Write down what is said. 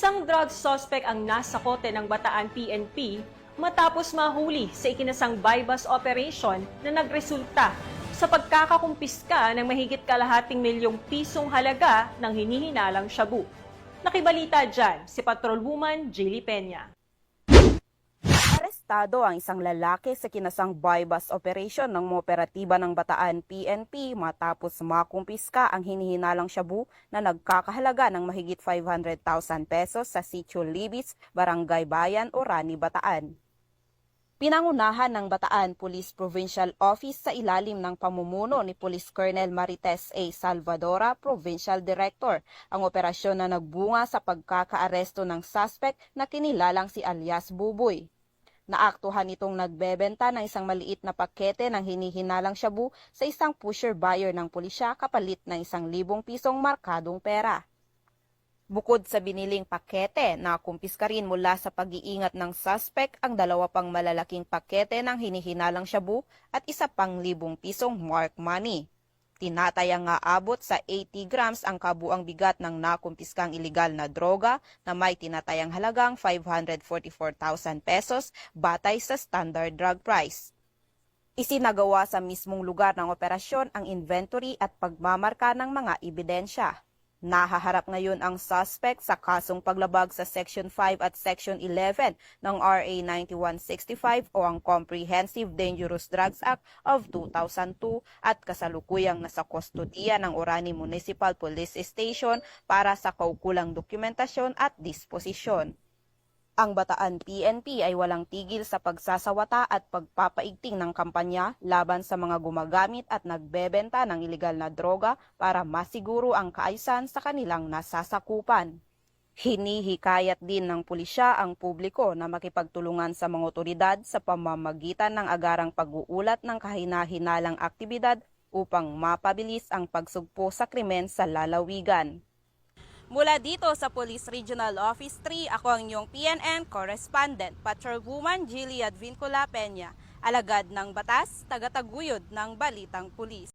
Isang drug suspect ang nasa kote ng Bataan PNP matapos mahuli sa ikinasang bypass operation na nagresulta sa pagkakakumpiska ng mahigit kalahating milyong pisong halaga ng hinihinalang shabu. Nakibalita dyan si Patrolwoman Jilly Peña. Arestado ang isang lalaki sa kinasang bypass operation ng operatiba ng Bataan PNP matapos makumpiska ang hinihinalang shabu na nagkakahalaga ng mahigit 500,000 pesos sa Sitio Libis, Barangay Bayan, Orani, Bataan. Pinangunahan ng Bataan Police Provincial Office sa ilalim ng pamumuno ni Police Colonel Marites A. Salvadora, Provincial Director, ang operasyon na nagbunga sa pagkakaaresto ng suspect na kinilalang si alias Buboy. Naaktuhan itong nagbebenta ng isang maliit na pakete ng hinihinalang shabu sa isang pusher buyer ng pulisya kapalit ng 1,000 pisong markadong pera. Bukod sa biniling pakete, nakumpiska rin mula sa pag-iingat ng suspect ang 2 pang malalaking pakete ng hinihinalang shabu at 1 pang 1,000 pisong mark money. Tinatayang aabot sa 80 grams ang kabuang bigat ng nakumpiskang ilegal na droga na may tinatayang halagang 544,000 pesos batay sa standard drug price. Isinagawa sa mismong lugar ng operasyon ang inventory at pagmamarka ng mga ebidensya. Nahaharap ngayon ang suspect sa kasong paglabag sa Section 5 at Section 11 ng RA 9165 o ang Comprehensive Dangerous Drugs Act of 2002 at kasalukuyang nasa kustodiya ng Orani Municipal Police Station para sa kaukulang dokumentasyon at disposisyon. Ang Bataan PNP ay walang tigil sa pagsasawata at pagpapaigting ng kampanya laban sa mga gumagamit at nagbebenta ng ilegal na droga para masiguro ang kaayusan sa kanilang nasasakupan. Hinihikayat din ng pulisya ang publiko na makipagtulungan sa mga otoridad sa pamamagitan ng agarang pag-uulat ng kahina-hinalang aktibidad upang mapabilis ang pagsugpo sa krimen sa lalawigan. Mula dito sa Police Regional Office 3, ako ang inyong PNN Correspondent, Patrolwoman Jilly Advincula Peña, alagad ng batas, tagataguyod ng Balitang Pulis.